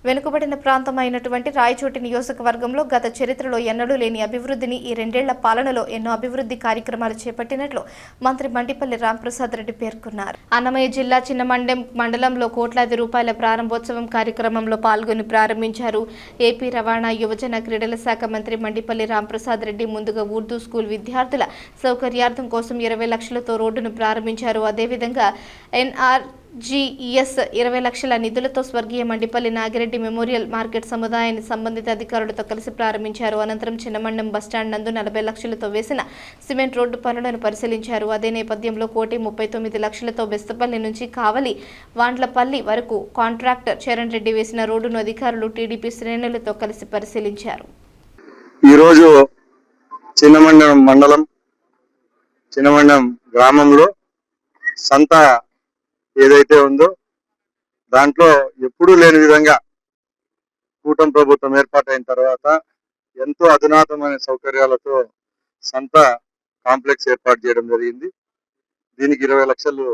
వెనుకబడిన ప్రాంతమైనటువంటి రాయచోటి నియోజకవర్గంలో గత చరిత్రలో ఎన్నడూ లేని అభివృద్ధిని ఈ రెండేళ్ల పాలనలో ఎన్నో అభివృద్ధి కార్యక్రమాలు చేపట్టినట్లు మంత్రి మండిపల్లి రాంప్రసాద్ రెడ్డి పేర్కొన్నారు. అన్నమయ్య జిల్లా చిన్నమండెం మండలంలో కోట్లాది రూపాయల ప్రారంభోత్సవం కార్యక్రమంలో పాల్గొని ప్రారంభించారు. ఏపీ రవాణా యువజన క్రీడల శాఖ మంత్రి మండిపల్లి రాంప్రసాద్ రెడ్డి ముందుగా ఉర్దూ స్కూల్ విద్యార్థుల సౌకర్యార్థం కోసం 20 లక్షలతో రోడ్డును ప్రారంభించారు. అదేవిధంగా NRGES 20 లక్షల నిధులతో స్వర్గీయ మండిపల్లి నాగిరెడ్డి మెమోరియల్ మార్కెట్ సముదాయాన్ని సంబంధిత అధికారులతో కలిసి ప్రారంభించారు. అనంతరం చిన్నమండెం బస్టాండ్ నందు 40 లక్షలతో వేసిన సిమెంట్ రోడ్డు పనులను పరిశీలించారు. అదే నేపథ్యంలో 1,39 లక్షలతో బెస్తపల్లి నుంచి కావలి వాండ్లపల్లి వరకు కాంట్రాక్టర్ చరణ్ రెడ్డి వేసిన రోడ్డును అధికారులు టీడీపీ శ్రేణులతో కలిసి పరిశీలించారు. ఈరోజు చిన్నమండెం మండలం చిన్నమండెం గ్రామంలో సంత ఏదైతే ఉందో దాంట్లో ఎప్పుడూ లేని విధంగా కూటమి ప్రభుత్వం ఏర్పాటైన తర్వాత ఎంతో అధునాతమైన సౌకర్యాలతో సంత కాంప్లెక్స్ ఏర్పాటు చేయడం జరిగింది. దీనికి 20 లక్షలు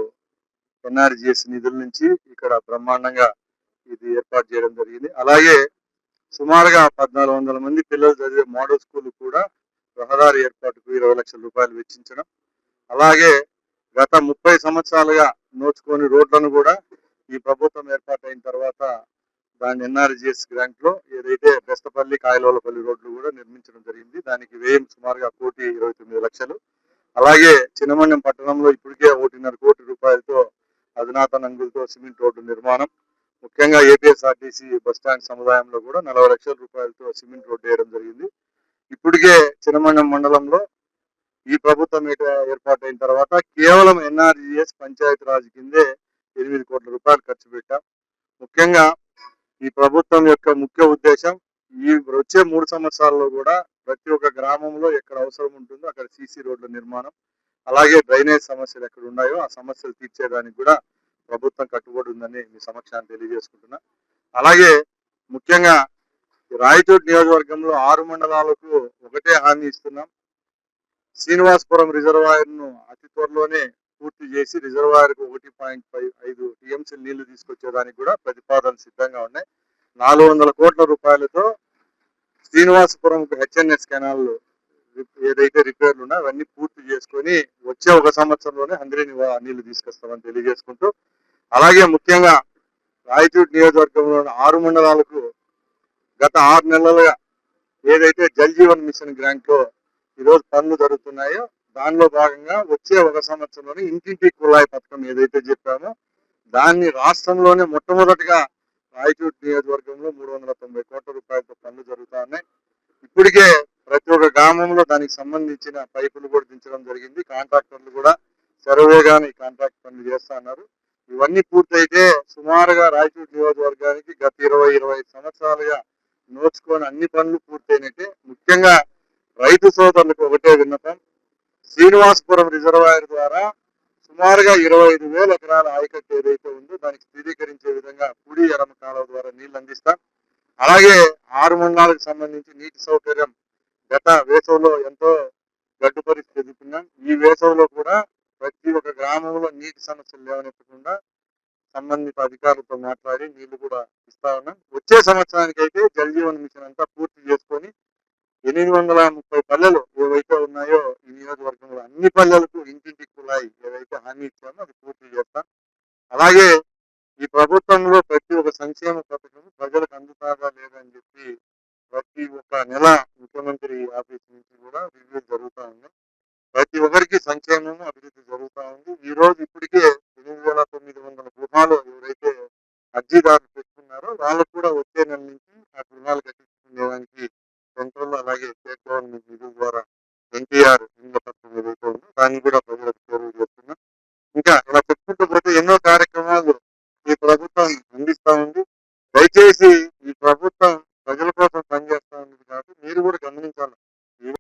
NRGS నిధుల నుంచి ఇక్కడ బ్రహ్మాండంగా ఇది ఏర్పాటు చేయడం జరిగింది. అలాగే సుమారుగా 1400 మంది పిల్లలు చదివే మోడల్ స్కూల్ కూడా రహదారి ఏర్పాటుకు 20 లక్షల రూపాయలు వెచ్చించడం, అలాగే గత 30 సంవత్సరాలుగా నోచుకొని రోడ్లను కూడా ఈ ప్రభుత్వం ఏర్పాటైన తర్వాత దాని NRGS గ్రాంట్ లో ఏదైతే బెస్తపల్లి కాయలోలపల్లి రోడ్లు కూడా నిర్మించడం జరిగింది. దానికి వ్యయం సుమారుగా 1,29 లక్షలు. అలాగే చిన్నమండెం పట్టణంలో ఇప్పటికే 1.5 కోటి రూపాయలతో అధునాతన అంగులతో సిమెంట్ రోడ్డు నిర్మాణం, ముఖ్యంగా APSRTC బస్టాండ్ సముదాయంలో కూడా 40 లక్షల రూపాయలతో సిమెంట్ రోడ్డు వేయడం జరిగింది. ఇప్పటికే చిన్నమండెం మండలంలో ఈ ప్రభుత్వం ఏర్పాటైన తర్వాత కేవలం NRGS పంచాయతీ రాజ్ కిందే 8 కోట్ల రూపాయలు ఖర్చు పెట్టాం. ముఖ్యంగా ఈ ప్రభుత్వం యొక్క ముఖ్య ఉద్దేశం ఈ వచ్చే 3 సంవత్సరాల్లో కూడా ప్రతి ఒక్క గ్రామంలో ఎక్కడ అవసరం ఉంటుందో అక్కడ CC రోడ్ల నిర్మాణం, అలాగే డ్రైనేజ్ సమస్యలు ఎక్కడ ఉన్నాయో ఆ సమస్యలు తీర్చేదానికి కూడా ప్రభుత్వం కట్టుబడి ఉందని మీ సమక్షాన్ని తెలియజేసుకుంటున్నా. అలాగే ముఖ్యంగా రాయచోటి నియోజకవర్గంలో 6 మండలాలకు ఒకటే హామీ ఇస్తున్నాం. శ్రీనివాసపురం రిజర్వాయర్ ను అతి త్వరలోనే పూర్తి చేసి రిజర్వాయర్ కు 1.5 TMC నీళ్లు తీసుకొచ్చేదానికి కూడా ప్రతిపాదనలు సిద్ధంగా ఉన్నాయి. 400 కోట్ల రూపాయలతో శ్రీనివాసపురం HNS కెనాల్ ఏదైతే రిపేర్లు ఉన్నాయో అవన్నీ పూర్తి చేసుకొని వచ్చే 1 సంవత్సరంలోనే హంద్రీని నీళ్లు తీసుకొస్తామని తెలియజేసుకుంటూ, అలాగే ముఖ్యంగా రాయచోటి నియోజకవర్గంలో 6 మండలాలకు గత 6 నెలలుగా ఏదైతే జల్ జీవన్ మిషన్ గ్రాంట్ లో ఈరోజు పనులు జరుగుతున్నాయో దానిలో భాగంగా వచ్చే 1 సంవత్సరంలోనే ఇంటింటి కుళాయి పథకం ఏదైతే చెప్పామో దాన్ని రాష్ట్రంలోనే మొట్టమొదటిగా రాయచోటి నియోజకవర్గంలో 390 కోట్ల రూపాయలతో పనులు జరుగుతా ఉన్నాయి. ఇప్పటికే ప్రతి ఒక్క గ్రామంలో దానికి సంబంధించిన పైపులు కూడా దించడం జరిగింది. కాంట్రాక్టర్లు కూడా సర్వేగానే ఈ కాంట్రాక్ట్ పనులు చేస్తా ఉన్నారు. ఇవన్నీ పూర్తయితే సుమారుగా రాయచోటి నియోజకవర్గానికి గత 20-25 సంవత్సరాలుగా నోచుకొని అన్ని పనులు పూర్తయినట్టే. ముఖ్యంగా రైతు సోదరులకు ఒకటే విన్నపం, శ్రీనివాసపురం రిజర్వాయర్ ద్వారా సుమారుగా 25,000 ఎకరాల ఆయకట్టు ఏదైతే ఉందో దానికి స్థిరీకరించే విధంగా కుడి ఎడమ కాలువ ద్వారా నీళ్లు అందిస్తాం. అలాగే 6 మండలాలకు సంబంధించి నీటి సౌకర్యం గత వేసవిలో ఎంతో గడ్డు పరిస్థితి ఎదుర్కొన్నాం. ఈ వేసవిలో కూడా ప్రతి ఒక్క గ్రామంలో నీటి సమస్యలు లేవనెత్తకుండా సంబంధిత అధికారులతో మాట్లాడి నీళ్లు కూడా ఇస్తా ఉన్నాం. వచ్చే సంవత్సరానికైతే జల్ జీవన్ మిషన్ అంతా పూర్తి చేసుకొని 830 పల్లెలు ఏవైతే ఉన్నాయో ఈ నియోజకవర్గంలో అన్ని పల్లెలకు ఇంటింటి కుళాయి ఏవైతే హామీ ఇచ్చామో అది పూర్తి చేస్తాం. అలాగే ఈ ప్రభుత్వంలో ప్రతి ఒక్క సంక్షేమ పథకం ప్రజలకు అందుతాదా లేదని చెప్పి ప్రతి ఒక్క నెల ముఖ్యమంత్రి ఆఫీస్ నుంచి కూడా రివ్యూ జరుగుతూ ఉంది. ప్రతి ఒక్కరికి సంక్షేమం అభివృద్ధి జరుగుతూ ఉంది. ఈ రోజు ఇప్పటికే 8,900 గృహాలు ఎవరైతే అర్జీదారులు పెట్టుకున్నారో వాళ్ళకు కూడా వచ్చే నెల నుంచి ఆ గృహాలు కట్టించుకునేదానికి సెంట్రల్ అలాగే స్టేట్ గవర్నమెంట్ నిధుల ద్వారా NTR ఇళ్ల పథకం ఏదైతే ఉందో దాన్ని కూడా